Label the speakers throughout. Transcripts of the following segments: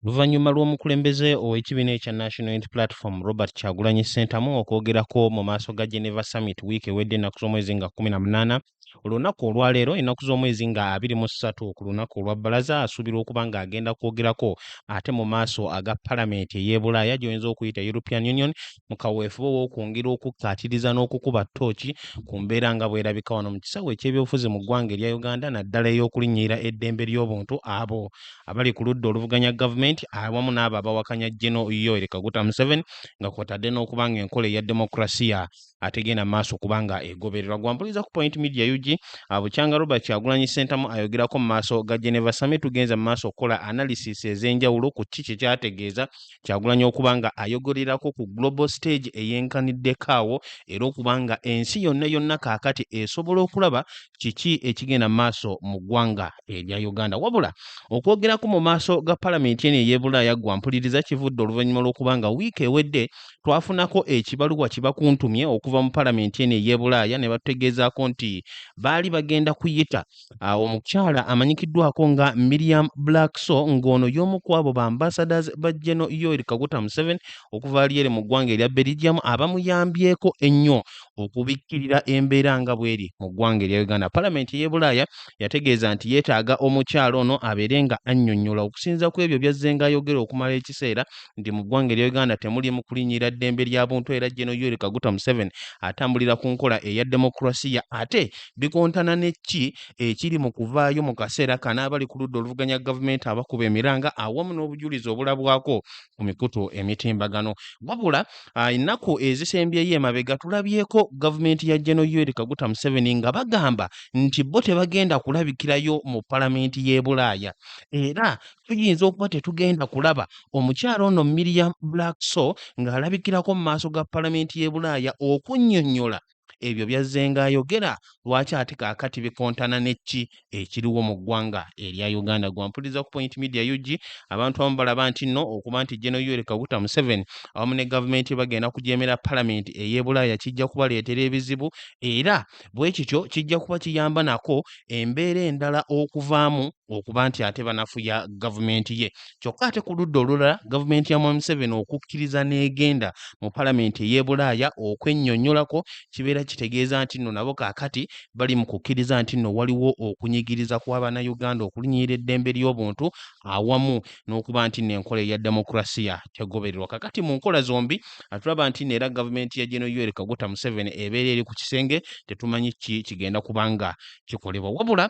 Speaker 1: Luvannyuma lw'omukulembeze ow'ekibiina ekya National Unity Platform Robert Kyagulanyi Ssentamu okwogerako mu maaso ga Geneva Summit wiiki ewedde ennaku z'omwezi nga 18 olunaku olwaleero ennaku z'omwezi nga 23 ku lunaku olwa bbalaza asuubirwa okuba ng'agenda kwogerako ate mu maaso aga Palamenti ey'e Bulaaya gy'oyinza okuyita European Union mu kaweefube w'okwongera okukkaatiriza n'okukuba ttooki ku mbeera nga bw'erabika wano mu kisawo eky'ebyobufuzi mu ggwanga erya Uganda naddala ey'okulinnyirira eddembe ly'obuntu abo abali ku ludda oluvuganya gavumenti awamu n'abo abawakanya Gen. Yoweri Kaguta Museveni nga kwotadde n'okuba ng'enkola eya demokrasiya ategenda maaso kubanga egobererwa. Gwampuliza ku Point Media UG Bukyanga Robert Kyagulanyi Ssentamu ayogerako mu maaso ga Geneva Summit. Tugenza mu maaso okukola analysis ez'enjawulo ku kiki kyategeeza Kyagulanyi okuba nga ayogererako ku global stage eyenkaniddeko awo era okuba nga ensi yonna kaakati esobola okulaba kiki ekigenda mu maaso mu ggwanga erya Uganda. Wabula okwogerako mu maaso ga Palamenti eno ey'e Bulaaya gwampuliriza kivudde oluvannyuma lw'okuba nga wiiki ewedde twafunako ekibaluwa kibakuntumye okuva mu Palamenti eno ey'e Bulaaya ne batutegeezaako nti baali bagenda kuyita omukyala amanyikiddwako nga Miriam Blackso ng'ono y'omu ku abo ba ambassadors ba Gen. Yoweri Kaguta Museveni okuva ali eri mu ggwanga erya Belgium abamuyambyeko ennyo okubikkirira embeera nga bw'eri mu ggwanga erya Uganda. Palamenti ey'e Bulaaya yategeeza nti yeetaaga omukyala ono abeere nga annyonnyola okusinza ku ebyo by'azze ng'ayogera okumala ekiseera nti mu ggwanga erya Uganda temuli mu kulinnyirira ddembe lya buntu era Gen. Yoweri Kaguta Museveni atambulira ku nkola eya demokrasiya ate bikontana n'eki ekiri mu kuvaayo mu kaseera kano abali ku ludda oluvuganya gavumenti abakuba emiranga awamu n'obujulizi obulabwako ku mikutu emitimbagano. Wabula ennaku ezisembyeyo emabega tulabyeko gavumenti ya Gen. Yoweri Kaguta Museveni nga bagamba nti bo tebagenda kulabikirayo mu Palamenti y'e Bulaaya era tuyinza okuba tetugenda kulaba omukyala ono Miriam Blackso ng'alabikirako mu maaso ga Palamenti y'e Bulaaya okunnyonnyola ebyo by'azze ng'ayogera lwaki ate kaakati bikontana n'eki ekiriwo mu ggwanga erya Uganda. Gwampuliza ku Point Media UG abantu abamu balaba nti nno okuba nti Gen. Yoweri Kaguta Museveni awamu ne gavumenti bagenda kujeemera Palamenti ey'e Bulaaya kijja kubaleetera ebizibu era bwe kityo kijja kuba kiyamba nako embeera endala okuvaamu okuba nti ate banafuya gavumenti ye. Kyokka ate ku ludda olulala gavumenti ya Museveni okukkiriza n'egenda mu Palamenti ey'e Bulaaya okwennyonnyolako kibeera kitegeeza nti nno nabo kaakati bali mu kukkiriza nti nno waliwo okunyigiriza kw'Abannayuganda okulinnyirira eddembe ly'obuntu awamu n'okuba nti nno enkola eya demokrasiya tegobererwa. Kakati mu nkola zombi tulaba nti nno era gavumenti ya Gen. Yoweri Kaguta Museveni ebeera eri ku kisenge tetumanyi ki kigenda kubanga kikolebwa. Wabula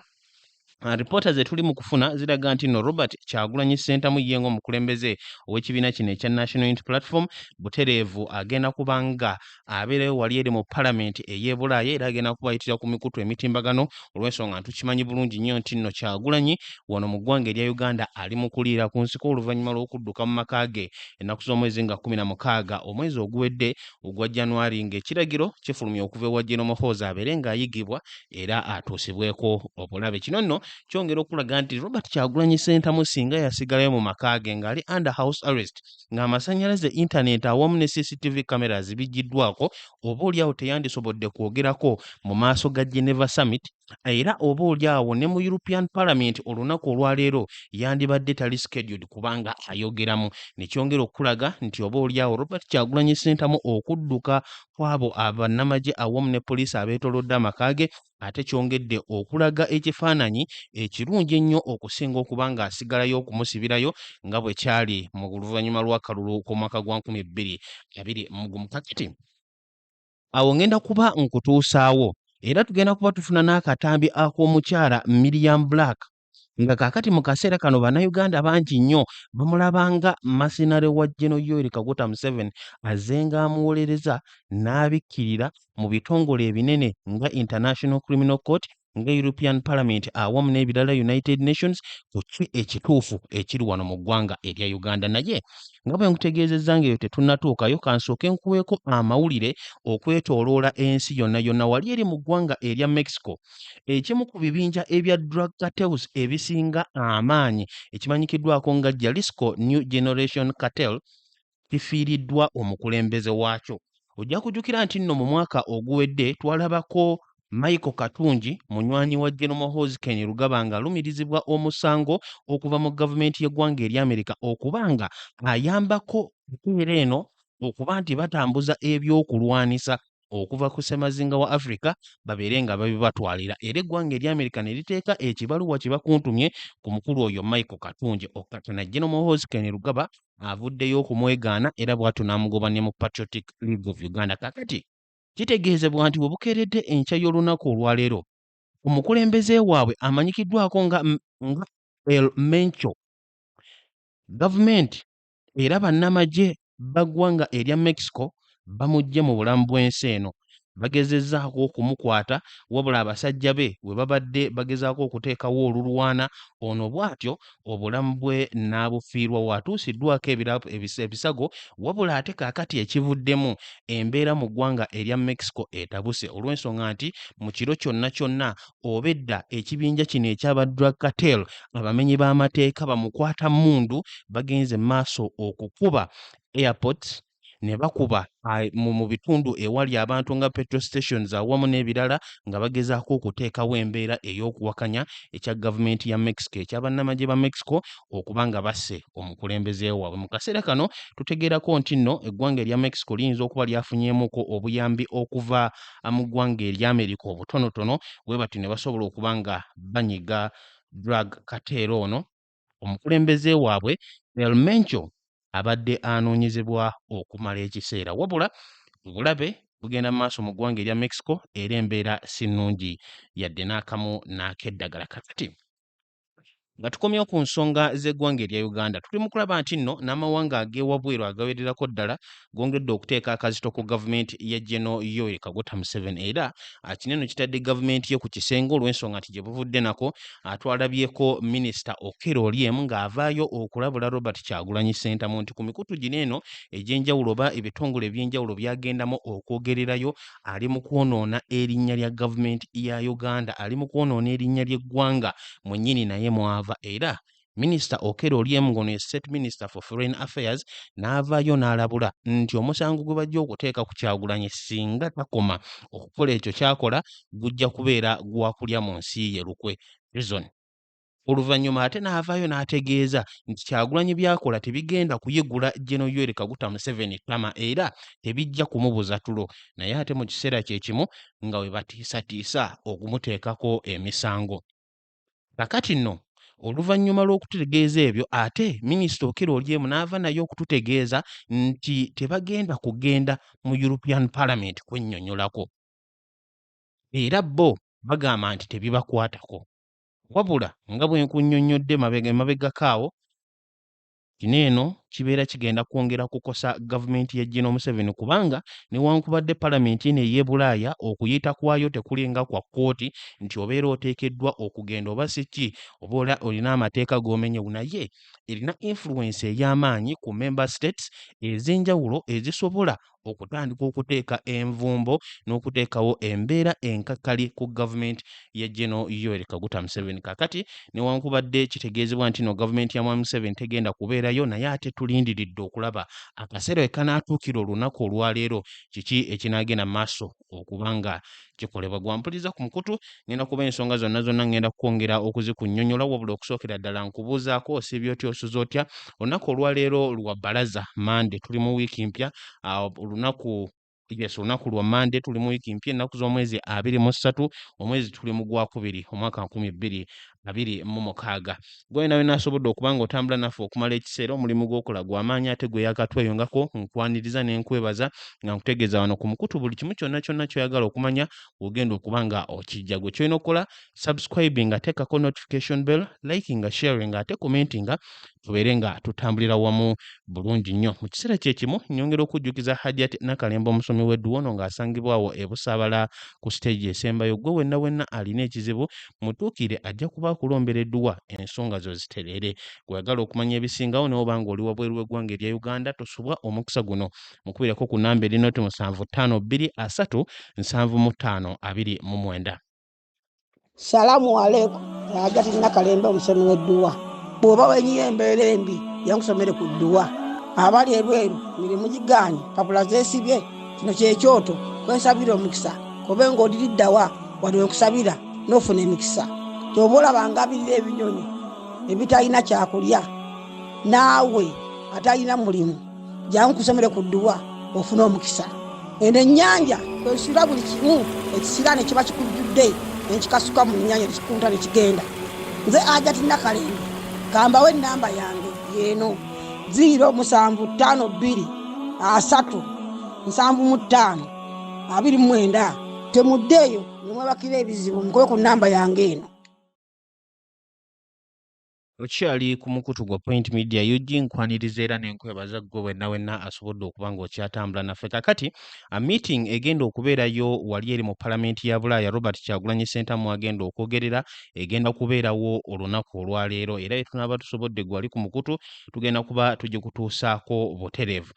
Speaker 1: alipoota ze tuli mu kufuna ziraga nti nno Robert Kyagulanyi Ssentamu ye ng'omukulembeze ow'ekibiina kino ekya National Unity Platform butereevu agenda kuba nga abeerayo wali eri mu Palamenti ey'e Bulaaya era agenda kubayitira ku mikutu emitimbagano olw'ensonga tukimanyi bulungi nnyo nti nno Kyagulanyi wano mu ggwanga erya Uganda ali mu kuliira ku nsiko oluvannyuma lw'okudduka mu maka ge ennaku z'omwezi nga 16 omwezi oguwedde ogwa January ng'ekiragiro kifulumya okuva ewa Gen. Muhoozi abeere ng'ayigibwa era atuusibweko obulabe. Kino nno kyongera okulaga nti Robert Kyagulanyi Ssentamu singa yasigalayo mu maka ge ng'ali under house arrest ng'amasannyalaze internet awamu ne CCTV cameras bigiddwako oba oliawo teyandisobodde kwogerako mu maaso ga Geneva Summit era oba oliawo ne mu European Parliament olunaku olwaleero yandibadde tali scheduled kubanga ayogeramu. Ne kyongera okulaga nti oba oliawo Robert Kyagulanyi Ssentamu okudduka kw'abo abannamagye awamu ne poliisi abeetoolodde amaka ge ate kyongedde okulaga ekifaananyi ekirungi ennyo okusinga okuba ng'asigalayo okumusibirayo nga bwe kyali mu luvannyuma lw'akalulu k'omwaka gwa 2021. Kakati awo ngenda kuba nkutuusaawo era tugenda kuba tufuna n'akatambi ak'omukyala Miriam Black nga kaakati mu kaseera kano Bannayuganda bangi nnyo bamulabanga masinare wa Gen. Yoweri Kaguta Museveni azze ng'amuwolereza n'abikkirira mu bitongole ebinene nga International Criminal Court nga European Parliament awamu n'ebirala United Nations ku ki ekituufu ekiri wano mu ggwanga erya Uganda. Naye nga bwe nkutegeezezza ng'eyo tetunnatuukayo kansooke nkuweeko amawulire okwetooloola ensi yonna wali eri mu ggwanga erya Mexico ekimu ku bibinja ebya drug cartels ebisinga amaanyi ekimanyikiddwako nga Jalisco New Generation Cartel kifiiriddwa omukulembeze waakyo. Ojja kujjukira nti nno mu mwaka oguwedde twalabako Michael Katungi munywanyi wa General Muhoozi Kainerugaba nga alumirizibwa omusango okuva mu gavumenti y'eggwanga ery'Amerika okubanga ayambako embeera eno okuba nti batambuza ebyokulwanisa okuva ku ssemazinga wa Africa babeere nga babibatwalira era eggwanga ery'Amerika ne liteeka ekibaluwa kye bakuntumye ku mukulu oyo Michael Katungi okukatana General Muhoozi Kainerugaba avuddeyo okumwegaana era bw'atyo n'amugoba ne mu Patriotic League of Uganda. Kakati kitegeezebwa nti bwe bukeeredde enkya y'olunaku olwaleero omukulembeze waabwe amanyikiddwako nga El Mencho gavumenti era bannamagye baggwanga erya Mexico bamugye mu bulamu bw'ensi eno bagezezzaako okumukwata wabula abasajja be bwe babadde bagezaako okuteekawo olulwana ono bw'atyo obulamu bwe n'abufiirwa watuusiddwako ebisago wabula ate kaakati ekivuddemu embeera mu ggwanga erya Mexico etabuse olw'ensonga nti mu kiro kyonna kyonna obedda ekibinja kino ekyaba drug cartel abamenyi b'amateeka bamukwata mmundu bagenze maaso okukuba airports ne bakuba mu bitundu ewali abantu nga petrol stations awamu n'ebirala nga bagezaako okuteekawo embeera ey'okuwakanya ekya gavumenti ya Mexico ekyabannamagye ba Mexico okuba nga basse omukulembeze waabwe. Mu kaseera kano tutegeerako nti nno eggwanga erya Mexico liyinza okuba lyafunyeemuko obuyambi okuva mu ggwanga ery'Amerika obutonotono bwe bati ne basobola okuba nga banyiga drug cartel ono. Omukulembeze waabwe El Mencho abadde anoonyezebwa okumala ekiseera wabula obulabe bugenda mu maaso mu ggwanga erya Mexico era embeera si nnungi yadde n'akamu n'akeddagala. Kakati nga tukomyewo ku nsonga z'eggwanga erya Uganda tuli mu kulaba nti nno n'amawanga ag'ewabweru agawererako ddala gongedde okuteeka akazito ku gavumenti ya General Yoweri Kaguta Museveni era kino eno kitadde gavumenti ye ku kisenge olw'ensonga nti gye buvudde nako twalabyeko minisita Okello Oryem ng'avaayo okulabula Robert Kyagulanyi Ssentamu nti ku mikutu gino eno egy'enjawulo oba ebitongole eby'enjawulo byagendamu okwogererayo ali mu kwonoona erinnya lya gavumenti ya Uganda ali mu kwonoona erinnya ly'eggwanga mwennyini naye mwava era minisita Okello Oryem ngono ye State Minister for Foreign Affairs n'avaayo n'alabula nti omusango gwe bajja okuteeka ku Kyagulanyi singa takoma okukola ekyo kyakola gujja kubeera gwa kulya mu nsi ye lukwe prison. Oluvannyuma ate n'avaayo n'ategeeza nti Kyagulanyi byakola tebigenda kuyeggula General Yoweri Kaguta Museveni ttama era tebijja kumubuza tulo naye ate mu kiseera kye kimu nga we batiisatiisa okumuteekako emisango. Kakati nno oluvannyuma lw'okututegeeza ebyo ate minisita Okello Oryem n'ava naye okututegeeza nti tebagenda kugenda mu European Parliament kwennyonnyolako era bo bagamba nti tebibakwatako wabula nga bwe nkunnyonnyodde mabegakaawo kino eno kibeera kigenda kwongera kukosa gavumenti ya General Museveni kubanga newankubadde palamenti eno ey'e Bulaaya okuyita kwayo tekulinga kwa kkooti nti obeera oteekeddwa okugenda oba si ki oba olina amateeka g'omenyewo naye erina influence ey'amaanyi ku member states ez'enjawulo ezisobola okutandika okuteeka envumbo n'okuteekawo embeera enkakkali ku gavumenti ya General Yoweri Kaguta Museveni. Kakati newankubadde kitegeezebwa nti no gavumenti ya Museveni tegenda kubeerayo naye ate tulindiridde okulaba akaseera we kanaatuukira olunaku olwaleero kiki ekinaagenda maaso okuba nga kikolebwa. Gwampuliza ku mukutu ngenda kuba ensonga zonna zonna ngenda kwongera okuzikunnyonnyola wabula okusookera ddala nkubuuzaako osiibye otya osuze otya. Olunaku olwaleero lwa bbalaza Mande tuli mu wiiki mpya olunaku lwa Mande tuli mu wiiki mpya ennaku z'omwezi 23 omwezi tuli mu Gwakubiri omwaka 2026. Gwe nawe nasobodde okuba nga otambula naffe okumala ekiseera omulimu gw'okola gw'amaanyi ate gwe yakatweyongako nkwaniriza n'enkwebaza nga nkutegeeza wano ku mukutu buli kimu kyonna kyonna ky'oyagala okumanya ogenda okuba nga okijja. Gwe kyolina okukola subscribing ateekako notification bell liking sharing ate commenting tubeere nga tutambulira wamu bulungi nnyo. Mu kiseera kye kimu nnyongera okujjukiza Hajjat Nakalemba omusomi w'Edduwono ng'asangibwawo e Busaabala ku stage esembayo. Gwe wenna wenna alina ekizibu mutuukire ajja kuba akulombera edduwa ensonga zo zitereere. Gweyagala okumanya ebisingawo n'oba nga oli wabweru w'eggwanga erya Uganda tosubwa omukisa guno mukubireko ku nnamba erina 75237529.
Speaker 2: Salamu alaikum. Hajjat Nakalemba omusomi w'Edduwa. Bw'oba wenyiye embeera embi yankusomere ku dduwa. Abali ebweru mirimu gigaanye papula zeesibye kino kyekyoto kwensabira omukisa kobe ng'oliriddawa wadde wekusabira n'ofuna emikisa. Kyoba olaba ngabirira ebinyonyi ebitalina kyakulya naawe atalina mulimu jangu kusomere ku dduwa ofune omukisa. Eno ennyanja kwesira buli kimu ekisira ne kiba kikujjudde nekikasuka mu nnyanja nekikunta nekigenda. Nze Ajati Nakalembe kambawo ennamba yange yeeno 0752 375 29. Temuddeeyo nemwebakira ebizibu mukobe ku nnamba yange eno.
Speaker 1: Okyali ku mukutu gwa Point Media Eugene nkwaniriza era nenkwebaza ggwe wenna asobodde okuba ng'okyatambula naffe. Kakati meeting egenda okubeerayo wali eri mu Palamenti ya Bulaaya Robert Kyagulanyi Ssentamu agenda okwogerera egenda kubeerawo olunaku olwaleero era etunaaba tusobodde gwe wali ku mukutu tugenda kuba tugikutuusaako butereevu.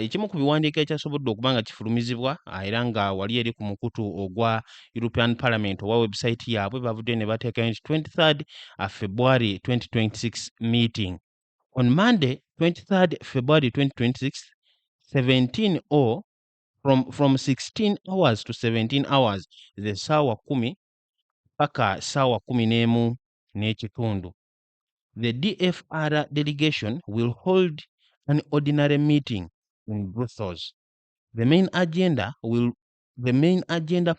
Speaker 1: Ekimu ku biwandiiko ekyasobodde okuba nga kifulumizibwa era nga wali eri ku mukutu ogwa European Parliament owa website yaabwe bavudde ne bateekayo nti 23rd February 2026 meeting. On Monday 23rd February 2026 17 or from 16 hours to 17 hours the saawa 10 paka saawa 11 n'ekitundu. The DFR delegation will hold an ordinary meeting in Brussels. The main agenda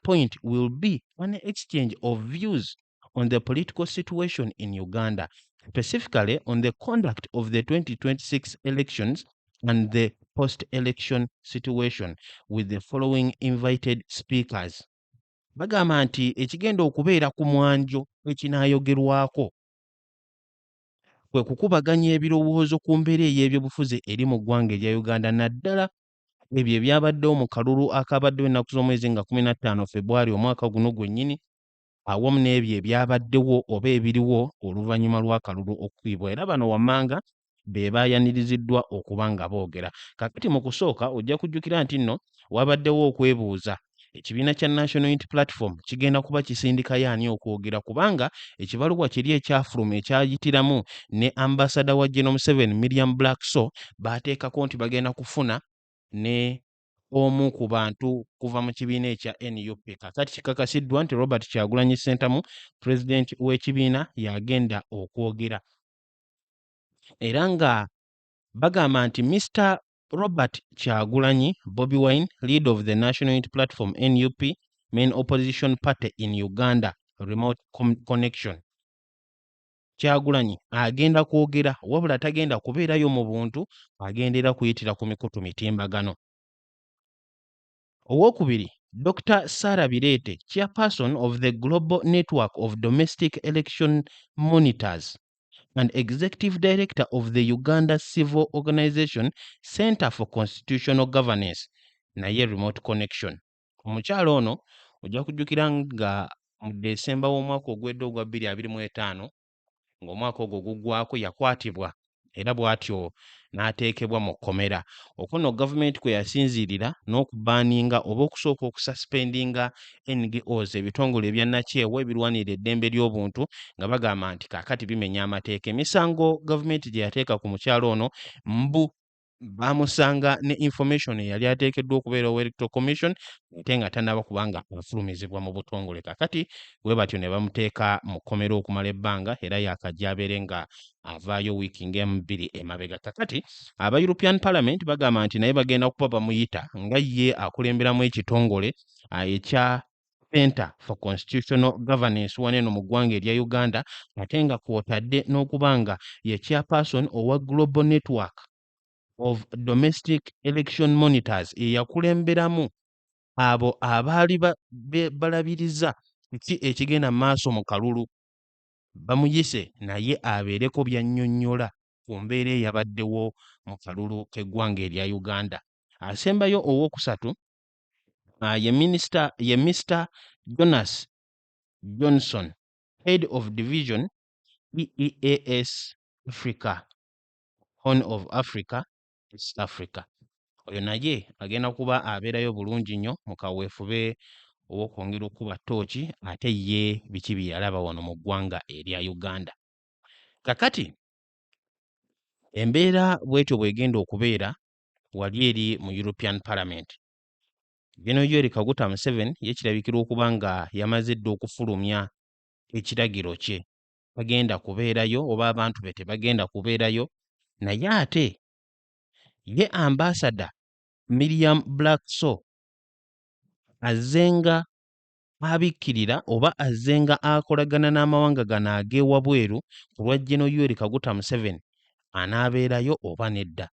Speaker 1: point will be an exchange of views on the political situation in Uganda, specifically on the conduct of the 2026 elections and the post-election situation with the following invited speakers. Bagamba nti ekigenda okubeera ku mwanjo ekinaayogerwako kwe kukubaganya ebirowoozo ku mbeera ey'ebyobufuzi eri mu ggwanga erya Uganda naddala ebyo ebyabaddewo mu kalulu akabaddewo ennaku z'omwezi nga 15 February omwaka guno gwennyini awamu n'ebyo ebyabaddewo oba ebiriwo oluvannyuma lw'akalulu okukwibwa era bano wammanga be baayaniriziddwa okuba nga boogera. Kakati mu kusooka ojja kujjukira nti nno wabaddewo okwebuuza ekibiina kya National Unity Platform kigenda kuba kisindikayo ani okwogera kubanga ekibaluwa kiri ekyafuluma ekyayitiramu ne ambasada wa General Museveni Miriam Blackso baateekako nti bagenda kufuna ne omu ku bantu kuva mu kibiina ekya NUP. Kakati kikakasiddwa nti Robert Kyagulanyi Ssentamu pulezidenti w'ekibiina yagenda okwogera era nga bagamba nti Mr. Robert Kyagulanyi Bobi Wine, leader of the National Unity Platform NUP, main opposition party in Uganda, remote connection. Kyagulanyi agenda kwogera wabula tagenda kubeerayo mu buntu, agendera kuyitira ku mikutu mitimbagano. Owokubiri, Dr. Sarah Birete, chairperson of the Global Network of Domestic Election Monitors and executive director of the Uganda Civil Organization Center for Constitutional Governance, naye remote connection. Omukyalo ono ojja kujjukira nga mu Desemba w'omwaka ogwedde ogwa 2025 ng'omwaka ogwo guggwako yakwatibwa era bw'atyo n'ateekebwa mu kkomera. Okwo nno gavumenti kwe yasinziirira n'okubaaninga oba okusooka okususpendinga NGOs ebitongole ebya nnakyewa ebirwanirira eddembe ly'obuntu nga bagamba nti kaakati bimenya amateeka. Emisango gavumenti gye yateeka ku mukyalo ono mbu baamusanga ne information eyali ateekeddwa okubeerawo Electoral Commission ate nga tannaba kubanga afulumizibwa mu butongole. Kakati bwe batyo ne bamuteeka mu kkomera okumala ebbanga era yaakajja abeere nga avaayo wiiki ng'emu bbiri emabega. Kakati aba European Parliament bagamba nti naye bagenda kuba bamuyita nga ye akulemberamu ekitongole ekya Center for Constitutional Governance wano eno mu ggwanga erya Uganda ate nga kw'otadde n'okuba nga ye chairperson owa Global Network of Domestic Election Monitors eyakulemberamu abo abaali balabiriza ki ekigenda maaso mu kalulu. Bamuyise naye abeereko by'annyonnyola ku mbeera eyabaddewo mu kalulu k'eggwanga erya Uganda. Asembayo owookusatu ye Mr. Jonas Johnson, Head of Division EEAS Africa, Horn of Africa, East Africa. Oyo naye agenda kuba abeerayo bulungi nnyo mu kaweefube ow'okwongera okuba ttooki ate ye biki bye yalaba wano mu ggwanga erya Uganda. Kakati embeera bw'etyo bw'egenda okubeera wali eri mu European Parliament. General Yoweri Kaguta Museveni yekirabikira okuba nga yamaze dda okufulumya ekiragiro kye. Bagenda kubeerayo oba abantu be tebagenda kubeerayo, naye ate ye ambassador Miriam Blackso azenga abikkirira oba azenga akolagana n'amawanga gano ag'ewabweru ku lwa General Yoweri Kaguta Museveni anaabeerayo oba nedda.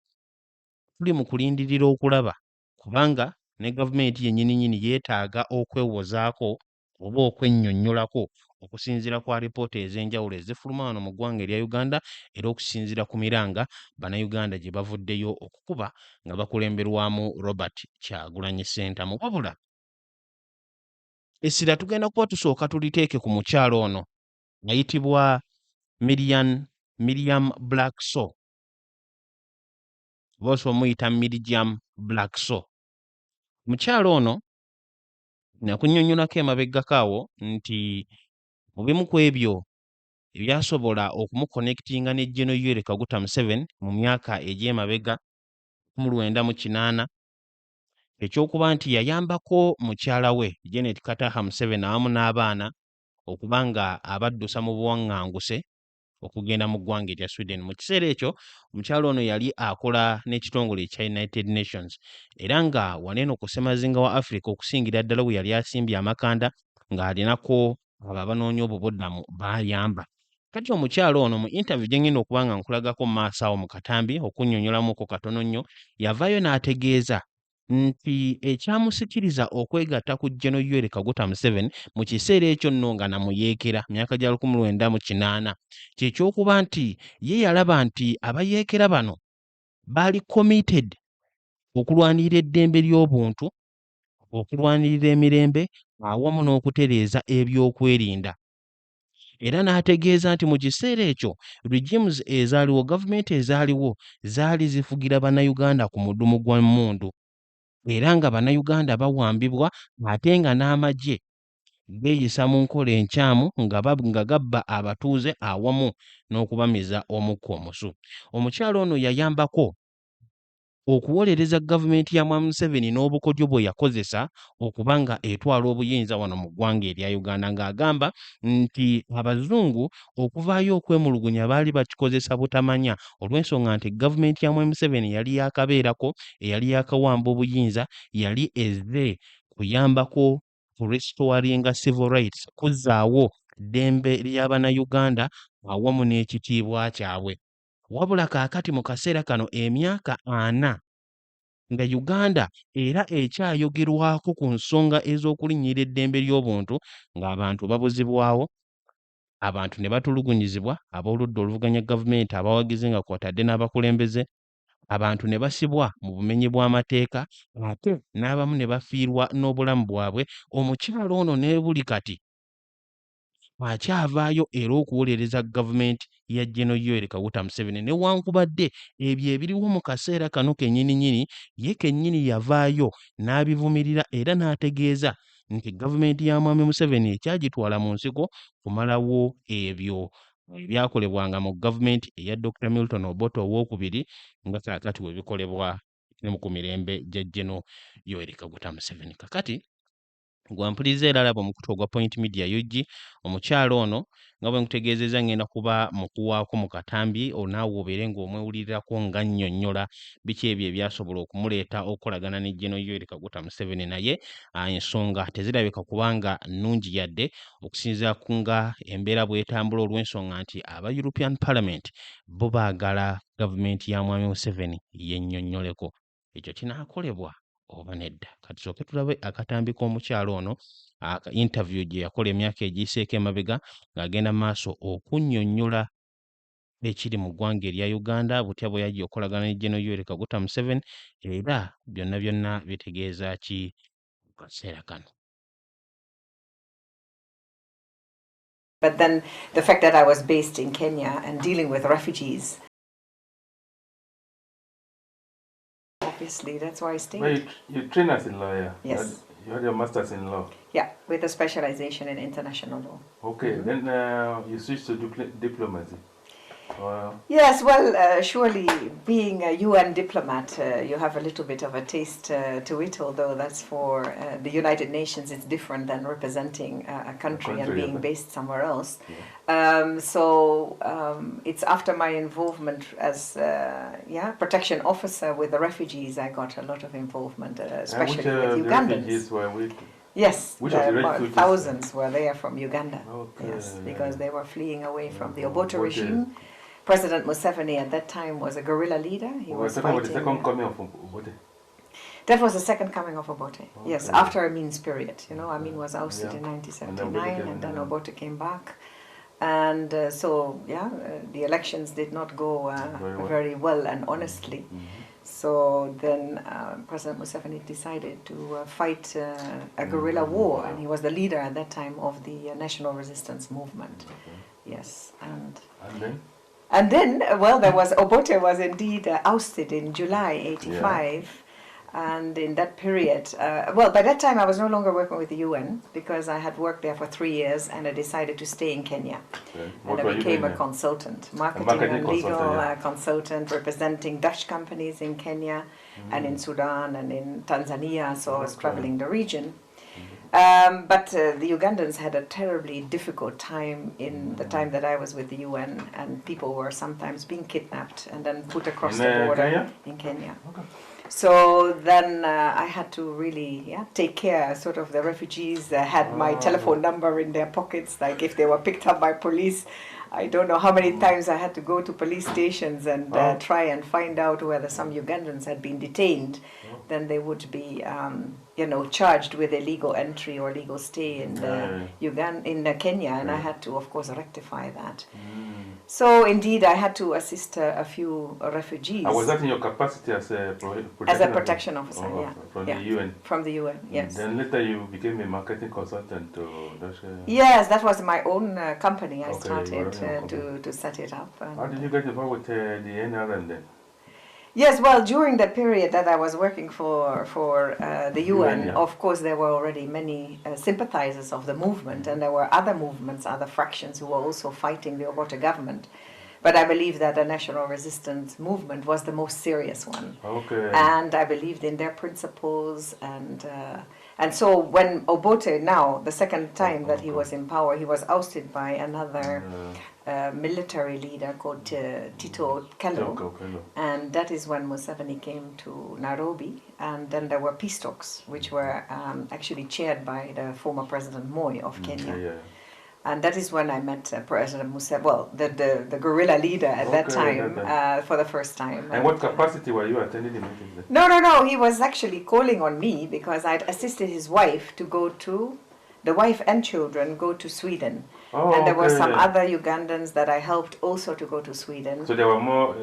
Speaker 1: Tuli mu kulindirira okulaba kubanga ne gavumenti yennyini yeetaaga okwewozaako oba okwennyonnyolako okusinziira kwa alipoota ez'enjawulo ezifuluma wano mu ggwanga erya Uganda era okusinziira ku miranga bannayuganda gye bavuddeyo okukuba nga bakulemberwamu Robert Kyagulanyi Ssentamu. Wabula essira tugenda kuba tusooka tuliteeke ku mukyalo ono ayitibwa Miriam Blackso, bose omuyita Miriam Blackso. Mukyalo ono nakunnyonnyolako emabeggako awo nti mu bimu ku ebyo ebyasobola okumuconnectinga ne General Yoweri Kaguta Museveni mu myaka egy'emabega 1980 ekyokuba nti yayambako mukyala we Janet Kataha Museveni awamu n'abaana okuba nga abaddusa mu buwaŋŋanguse okugenda mu ggwanga erya Sweden. Mu kiseera ekyo omukyalo ono yali akola n'ekitongole ekya United Nations era nga waneeno ku ssemazinga wa Africa okusingira ddala we yali asimbye amakanda ng'alinako abo abanoonya obubuddamu b'ayamba. Kati omukyalo ono mu interview gye ngenda okuba nga nkulagako mu maaso awo mu katambi okunnyonnyolamuko katono nnyo, yavaayo n'ategeeza nti ekyamusikiriza okwegatta ku General Yoweri Kaguta Museveni mu kiseera ekyo nno nga namuyeekera myaka gya 1980 kyekyokuba nti ye yalaba nti abayeekera bano baali committed okulwanirira eddembe ly'obuntu, okulwanirira emirembe awamu n'okutereeza ebyokwerinda. Era n'ategeeza nti mu kiseera ekyo regimes ezaaliwo, gavumenti ezaaliwo zaali zifugira bannayuganda ku mudumu gwa mmundu era nga bannayuganda bawambibwa ate nga n'amagye geeyisa mu nkola enkyamu nga gabba abatuuze awamu n'okubamiza omukka omusu. Omukyalo ono yayambako okuwolereza gavumenti ya Mwami Museveni n'obukodyo bwe yakozesa okuba nga etwala obuyinza wano mu ggwanga erya Uganda, ng'agamba nti abazungu okuvaayo okwemulugunya baali bakikozesa butamanya olw'ensonga nti gavumenti ya Mwami Museveni yali yakabeerako, eyali yakawamba obuyinza, yali ezze kuyambako ku restoringa civil rights, kuzzaawo ddembe ly'Abannayuganda awamu n'ekitiibwa kyabwe. Wabula kaakati mu kaseera kano emyaka 40 nga Uganda era ekyayogerwako ku nsonga ez'okulinnyira eddembe ly'obuntu ng'abantu babuzibwawo, abantu ne batulugunyizibwa, ab'oludda oluvuganya gavumenti, abawagizi nga kw'otadde n'abakulembeze, abantu ne basibwa mu bumenyi bw'amateeka ate n'abamu ne bafiirwa n'obulamu bwabwe. Omukyalo ono ne buli kati akyavaayo era okuwolereza gavumenti ya General Yoweri Kaguta Museveni newankubadde ebyo ebiriwo mu kaseera kano kennyini ye kennyini yavaayo n'abivumirira era n'ategeeza nti gavumenti ya Mwami Museveni ekyagitwala mu nsiko kumalawo ebyo ebyakolebwanga mu gavumenti eya Dr. Milton Obote owookubiri nga kaakati we bikolebwa ne ku mirembe gya General Yoweri Kaguta Museveni. Kakati gwampuliriza era alaba omukutu ogwa Point Media UG, omukyalo ono nga bwe nkutegeezezza ngenda kuba mukuwaako mu katambi onaawe obeere ng'omwewulirirako nga nnyonnyola biki ebyo ebyasobola okumuleeta okukolagana ne General Yoweri Kaguta Museveni, naye ensonga tezirabika kubanga nnungi yadde okusinziira ku nga embeera bw'etambula olw'ensonga nti aba European Parliament bo baagala gavumenti ya Mwami Museveni yennyonnyoleko. Ekyo kinaakolebwa oba nedda? Kati tusooke tulabe akatambi k'omukyalo ono interview gye yakola emyaka egiyiseeko emabega ng'agenda maaso okunnyonnyola ekiri mu ggwanga erya Uganda butya bwe yaggya okolagana ne General Yoweri Kaguta Museveni era byonna byonna bitegeeza ki mu kaseera kano.
Speaker 3: But then the fact that I was based in Kenya and dealing with refugees, obviously, that's why I stayed.
Speaker 4: But you train as a lawyer.
Speaker 3: Yes.
Speaker 4: You had your master's in law.
Speaker 3: Yeah, with a specialization in international law.
Speaker 4: Okay, then you switched to diplomacy. Wow.
Speaker 3: Yes, well, surely being a UN diplomat, you have a little bit of a taste to it, although that's for the United Nations, it's different than representing a country and being based somewhere else. It's after my involvement as protection officer with the refugees, I got a lot of involvement, especially with Ugandans.
Speaker 4: Refugees were with?
Speaker 3: Yes,
Speaker 4: Which of the refugees?
Speaker 3: thousands were there from Uganda.
Speaker 4: Okay,
Speaker 3: Yes,
Speaker 4: yeah.
Speaker 3: because they were fleeing away from the Obote
Speaker 4: Obote.
Speaker 3: regime. President Museveni at that time was a guerrilla leader. He was
Speaker 4: talking about the
Speaker 3: fighting.
Speaker 4: second coming of Obote.
Speaker 3: That was the second coming of Obote. Yes,
Speaker 4: Okay.
Speaker 3: after Amin's period. You know, Amin was ousted
Speaker 4: Yeah.
Speaker 3: in
Speaker 4: And
Speaker 3: 1979,
Speaker 4: then
Speaker 3: and then
Speaker 4: yeah.
Speaker 3: Obote came back. And the elections did not go very well and honestly. So then President Museveni decided to fight a guerrilla war, and he was the leader at that time of the National Resistance Movement. Yes, and then, there was Obote was indeed ousted in July '85, and in that period, by that time I was no longer working with the UN because I had worked there for 3 years, and I decided to stay in Kenya.
Speaker 4: Okay.
Speaker 3: And I became a consultant, marketing and legal consultant, representing Dutch companies in Kenya and in Sudan and in Tanzania, so I was traveling the region. But the Ugandans had a terribly difficult time in the time that I was with the UN, and people were sometimes being kidnapped and then put across the border in Kenya.
Speaker 4: Okay.
Speaker 3: So then I had to really take care. Sort of the refugees had my telephone number in their pockets, like if they were picked up by police. I don't know how many times I had to go to police stations and try and find out whether some Ugandans had been detained. Then they would be, charged with illegal entry or legal stay in Kenya, and I had to, of course, rectify that. So indeed, I had to assist a few refugees.
Speaker 4: Was that in your capacity as a
Speaker 3: protection officer?
Speaker 4: From the UN.
Speaker 3: From the UN, yes.
Speaker 4: Then later you became a marketing consultant to Dutch.
Speaker 3: Yes, that was my own company. I started to set it up.
Speaker 4: How did you get involved with the NRM then?
Speaker 3: Yes, well, during the period that I was working for the UN, of course, there were already many sympathizers of the movement, and there were other movements, other fractions who were also fighting the Obote government. But I believe that the National Resistance Movement was the most serious one.
Speaker 4: Okay.
Speaker 3: And I believed in their principles, and so when Obote, now, the second time that he was in power, he was ousted by another military leader called Tito Okello, and that is when Museveni came to Nairobi, and then there were peace talks, which were actually chaired by the former President Moi of Kenya. And that is when I met President Museveni, the guerrilla leader at that time, for the first time.
Speaker 4: And what capacity were you attending the meeting?
Speaker 3: No. He was actually calling on me because I'd assisted his wife to go to, the wife and children go to Sweden. And there were some other Ugandans that I helped also to go to Sweden.
Speaker 4: So there were more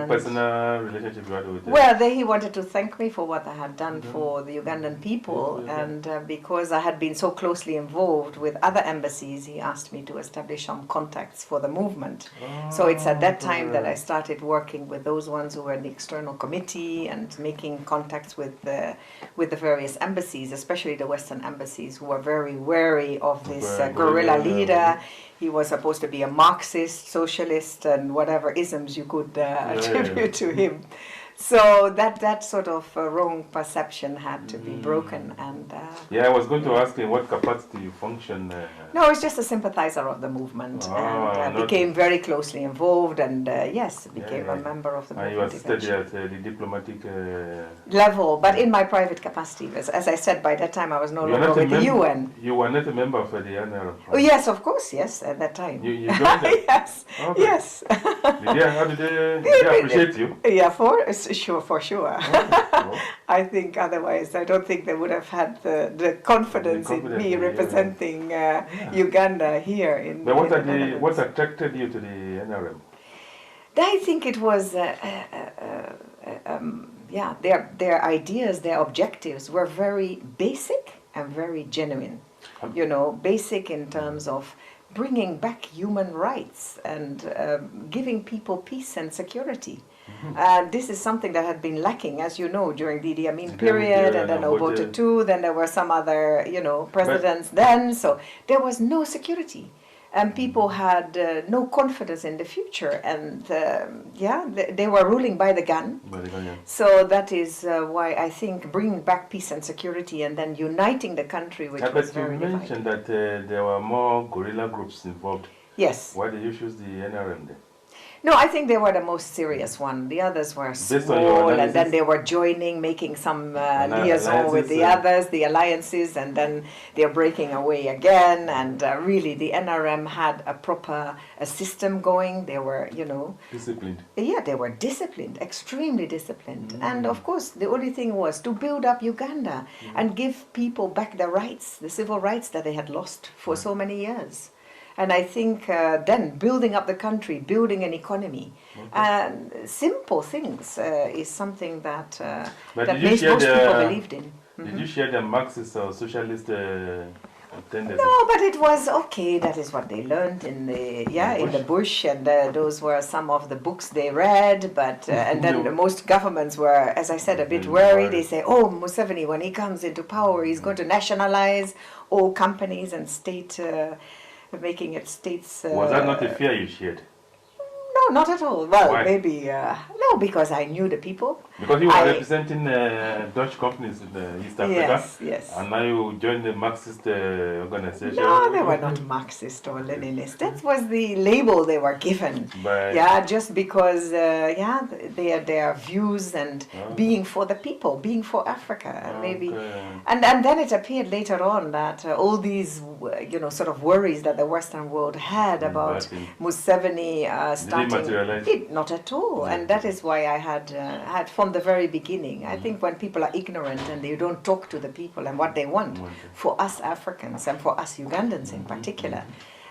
Speaker 4: personal relationships you had with them?
Speaker 3: Well, he wanted to thank me for what I had done for the Ugandan people, and because I had been so closely involved with other embassies, he asked me to establish some contacts for the movement. So it's at that time that I started working with those ones who were in the external committee and making contacts with the various embassies, especially the Western embassies, who were very wary of this guerrilla leader. He was supposed to be a Marxist, socialist, and whatever isms you could attribute to him. So that sort of wrong perception had to be broken. And
Speaker 4: I was going to ask in what capacity you function.
Speaker 3: No, I was just a sympathizer of the movement, and became very closely involved, and became a member of the movement.
Speaker 4: You assisted at the diplomatic
Speaker 3: level, but in my private capacity. As I said, by that time I was no longer with the UN.
Speaker 4: You were not a member of the NRM?
Speaker 3: Oh yes, of course, yes, at that time.
Speaker 4: You joined them?
Speaker 3: Yes, yes.
Speaker 4: How did they appreciate you?
Speaker 3: Yeah, for sure. Okay. I think otherwise, I don't think they would have had the confidence in me representing Uganda here in.
Speaker 4: But what attracted you to the NRM?
Speaker 3: I think it was their ideas, their objectives were very basic and very genuine. Basic in terms of bringing back human rights and giving people peace and security. This is something that had been lacking, as you know, during the Idi Amin period, and then Obote too. Then there were some other, presidents then. So there was no security. and people had no confidence in the future, and they were ruling by the gun. So that is why I think bringing back peace and security and then uniting the country, which was very
Speaker 4: divided. You mentioned that there were more guerrilla groups involved.
Speaker 3: Yes.
Speaker 4: Why did you choose the NRM then?
Speaker 3: No, I think they were the most serious one. The others were small, and then they were joining, making some liaison with the others, the alliances, and then they're breaking away again. And really, the NRM had a system going. They were,
Speaker 4: disciplined.
Speaker 3: Yeah, they were disciplined, extremely disciplined. And of course, the only thing was to build up Uganda and give people back their rights, the civil rights that they had lost for so many years. And I think then building up the country, building an economy, and simple things is something that that most people believed in.
Speaker 4: Did you share the Marxist or socialist tendencies?
Speaker 3: No, but it was okay. That is what they learned in the bush, and those were some of the books they read. But and then most governments were, as I said, a bit worried. They say, "Oh, Museveni, when he comes into power, he's going to nationalize all companies and state." Making it states.
Speaker 4: Was that not a fear you shared?
Speaker 3: No, not at all. Well,
Speaker 4: why?
Speaker 3: Maybe no, because I knew the people.
Speaker 4: Because you were representing Dutch companies in East Africa.
Speaker 3: Yes.
Speaker 4: And now you joined the Marxist organization.
Speaker 3: No, they were not Marxist or Leninist. That was the label they were given. Just because their views and being for the people, being for Africa, maybe. And then it appeared later on that all these sort of worries that the Western world had about Museveni starting. Not at all, and that is why I had from the very beginning. I think when people are ignorant and they don't talk to the people and what they want for us Africans and for us Ugandans in particular,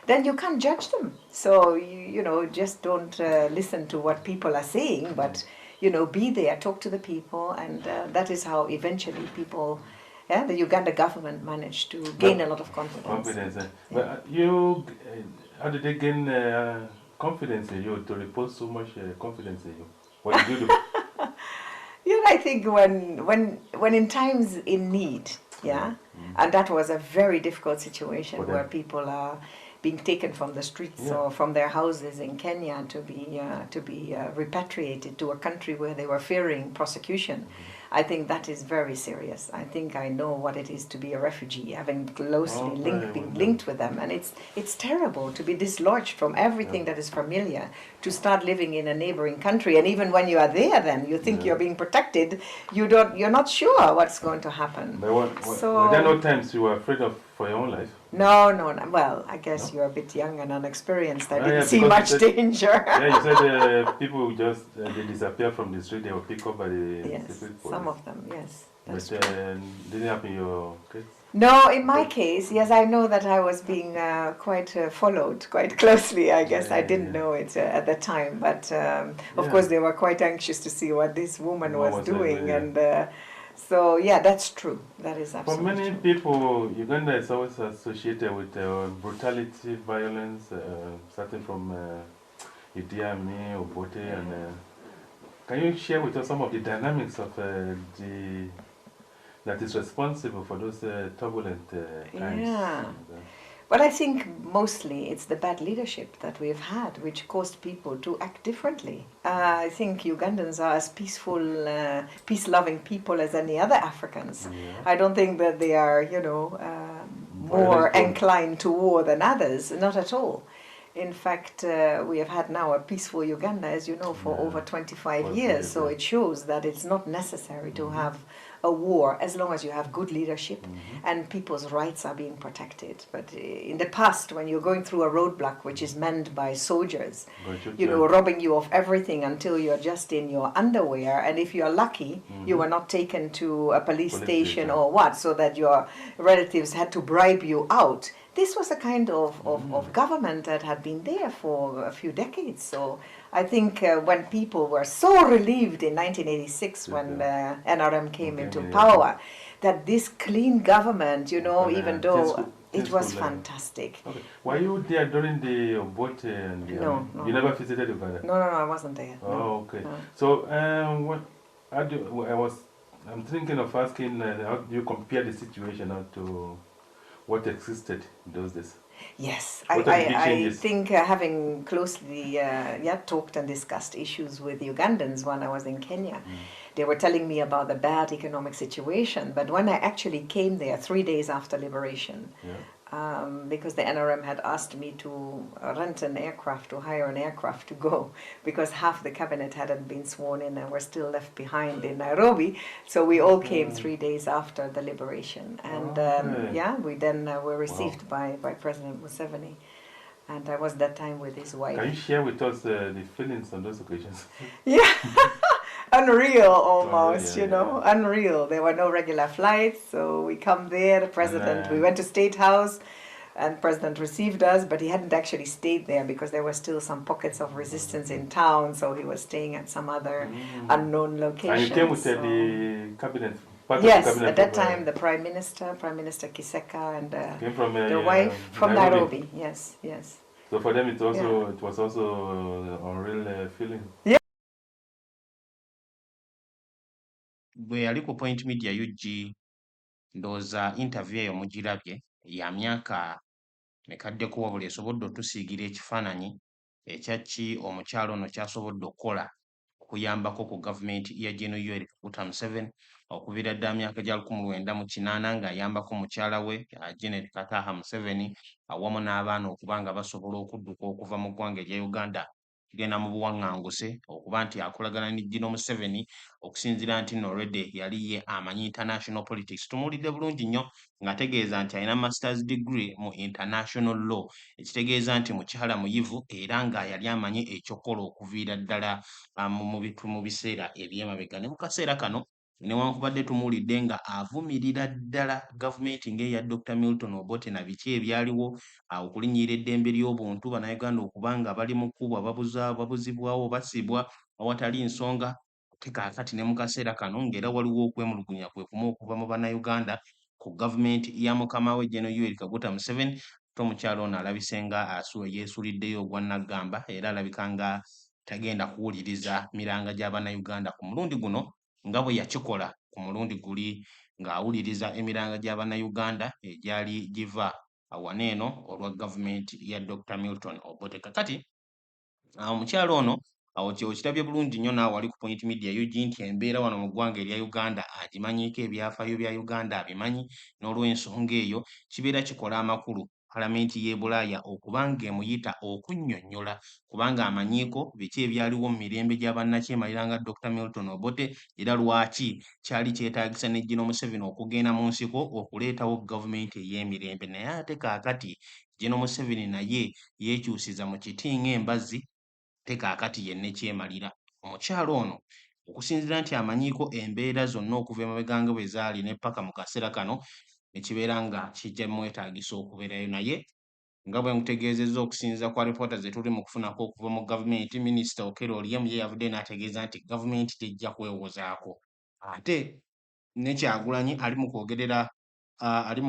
Speaker 3: then you can't judge them. So you just don't listen to what people are saying, but be there, talk to the people, and that is how eventually people. Yeah, the Uganda government managed to gain a lot of confidence.
Speaker 4: But how did they gain confidence in you to repose so much confidence in you? What did you do?
Speaker 3: I think when in times in need, and that was a very difficult situation where people are being taken from the streets or from their houses in Kenya to be repatriated to a country where they were fearing prosecution. I think that is very serious. I think I know what it is to be a refugee, having closely been linked with them, and it's terrible to be dislodged from everything that is familiar, to start living in a neighboring country, and even when you are there, then you think you're being protected. You're not sure what's going to happen.
Speaker 4: But were there no times you were afraid for your own life?
Speaker 3: No. Well, I guess you're a bit young and unexperienced. I didn't see much danger.
Speaker 4: You said people just they disappear from the street. They were picked up by the secret police.
Speaker 3: Some of them, yes.
Speaker 4: But didn't happen in your case?
Speaker 3: No, in my case, yes, I know that I was being quite followed quite closely. I guess I didn't know it at the time, but of course they were quite anxious to see what this woman was doing, and so that's true. That is absolutely
Speaker 4: true. For many people, Uganda is always associated with brutality, violence, starting from Idi Amin, Obote, and can you share with us some of the dynamics of that is responsible for those turbulent times?
Speaker 3: But I think mostly it's the bad leadership that we've had, which caused people to act differently. I think Ugandans are as peaceful, peace-loving people as any other Africans. I don't think that they are, more inclined to war than others. Not at all. In fact, we have had now a peaceful Uganda, as you know, for over 25 years. So it shows that it's not necessary to have a war as long as you have good leadership and people's rights are being protected. But in the past, when you're going through a roadblock which is manned by soldiers, robbing you of everything until you're just in your underwear, and if you're lucky, you were not taken to a police station or what, so that your relatives had to bribe you out. This was a kind of government that had been there for a few decades. So I think when people were so relieved in 1986 when NRM came into power, that this clean government, even though it was fantastic.
Speaker 4: Okay. Were you there during the Obote? And
Speaker 3: no.
Speaker 4: You never visited Uganda?
Speaker 3: No, I wasn't there.
Speaker 4: Oh, okay. No. So I'm thinking of asking how do you compare the situation now to what existed in those days?
Speaker 3: Yes,
Speaker 4: What are the big
Speaker 3: I
Speaker 4: changes?
Speaker 3: think having closely talked and discussed issues with Ugandans when I was in Kenya, they were telling me about the bad economic situation. But when I actually came there 3 days after liberation, because the NRM had asked me to rent an aircraft, to hire an aircraft to go, because half the cabinet hadn't been sworn in and were still left behind in Nairobi. So we all came 3 days after the liberation. And we then were received by President Museveni. And I was that time with his wife.
Speaker 4: Can you share with us the feelings on those occasions?
Speaker 3: Yeah. Unreal almost,
Speaker 4: yeah.
Speaker 3: Unreal. There were no regular flights, so we come there, the president, we went to State House, and president received us, but he hadn't actually stayed there because there were still some pockets of resistance in town, so he was staying at some other unknown location.
Speaker 4: And you came with the cabinet?
Speaker 3: Yes, at that time the Prime Minister Kiseka, and
Speaker 4: came from,
Speaker 3: the wife from Nairobi. Yes.
Speaker 4: So for them it was also a real feeling.
Speaker 3: Yeah.
Speaker 1: Bwe yali ku Point Media UG ndowooza interview eyo mugirabye ya myaka mekaddeko wabula esobodde otusiigira ekifaananyi ekyaki omukyalo ono kyasobodde okukola okuyambako ku gavumenti ya Gen. Yoweri Kaguta Museveni okuviira ddala myaka gya 1980 ng'ayambako mukyala we Janet Kataha Museveni awamu n'abaana okuba nga basobola okudduka okuva mu ggwanga erya Uganda kugenda mu buwaŋŋanguse okuba nti akolagana ne Gen. Museveni okusinziira nti no already yali ye amanyi international politics. Tumuwulidde bulungi nnyo ng'ategeeza nti alina masters degree mu international law, ekitegeeza nti mukyala muyivu era nga yali amanyi ekyokola okuviira ddala mu biseera eby'emabega. Ne mu kaseera kano newankubadde tumuwulidde nga avumirira ddala gavumenti ng'eya Dr. Milton Obote na biki ebyaliwo okulinnyirira eddembe ly'obuntu bannayuganda okuba nga bali mu kkubo babuzibwawo basibwa awatali nsonga. Kaakati ne mu kaseera kano ng'era waliwo okwemulugunya kwe kumu okuva mu bannayuganda ku gavumenti ya mukama we Gen. Yoweri Kaguta Museveni. Omukyalo ono alabise nga yeesuliddeyo ogwa naggamba era alabika nga tagenda kuwuliriza miranga gy'abannayuganda ku mulundi guno nga bwe yakikola ku mulundi guli ng'awuliriza emiranga gy'abannayuganda egyali giva awana eno olwa gavumenti ya Dr. Milton Obote. Kakati omukyalo ono okirabye bulungi nnyo naawe wali ku Point Media UG nti embeera wano mu ggwanga erya Uganda agimanyiiko, ebyafaayo bya Uganda abimanyi, n'olw'ensonga eyo kibeera kikola amakulu Palamenti y'e Bulaaya okuba ng'emuyita okunnyonnyola kubanga amanyiiko biki ebyaliwo mu mirembe gy'abannakyemalira nga Dr. Milton Obote era lwaki kyali kyetaagisa ne Gen. Museveni okugenda mu nsiko okuleetawo gavumenti ey'emirembe. Naye ate kaakati Gen. Museveni naye yeekyusiza mu kiti ng'embazzi te kaakati yenna ekyemalira. Omukyalo ono okusinziira nti amanyiiko embeera zonna okuva emabega nga bwe zaali ne paka mu kaseera kano ekibeera nga kijja mwetaagisa okubeerayo naye nga bwe nkutegeezezza okusinziira kwa alipoota ze tuli mu kufunako okuva mu gavumenti. Minisita Okello Oryem ye yavudde n'ategeeza nti gavumenti tejja kwewozaako. Ate ne Kyagulanyi ali mu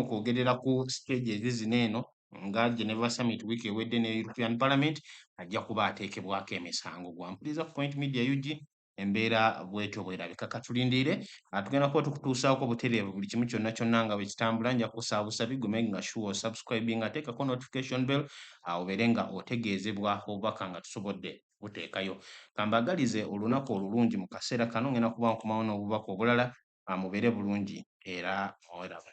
Speaker 1: kwogerera ku stage zino eno nga Geneva Summit wiiki ewedde ne European Parliament ajja kuba ateekebwako emisango. Gwampuliriza ku Point Media UG embeera bwetyo bwerabika. Katulindiire tugenda kuba tukutuusaako butereevu buli kimu kyonna kyonna nga bwe kitambula. Nja kusaabusa bigume nga sure subscribing ateekako notification bell obeere nga otegeezebwa obubaka nga tusobodde buteekayo. Kambagalize olunaku olulungi mu kaseera kano ngenda kuba nkomawo n'obubaka obulala. Mubeere bulungi era mweraba.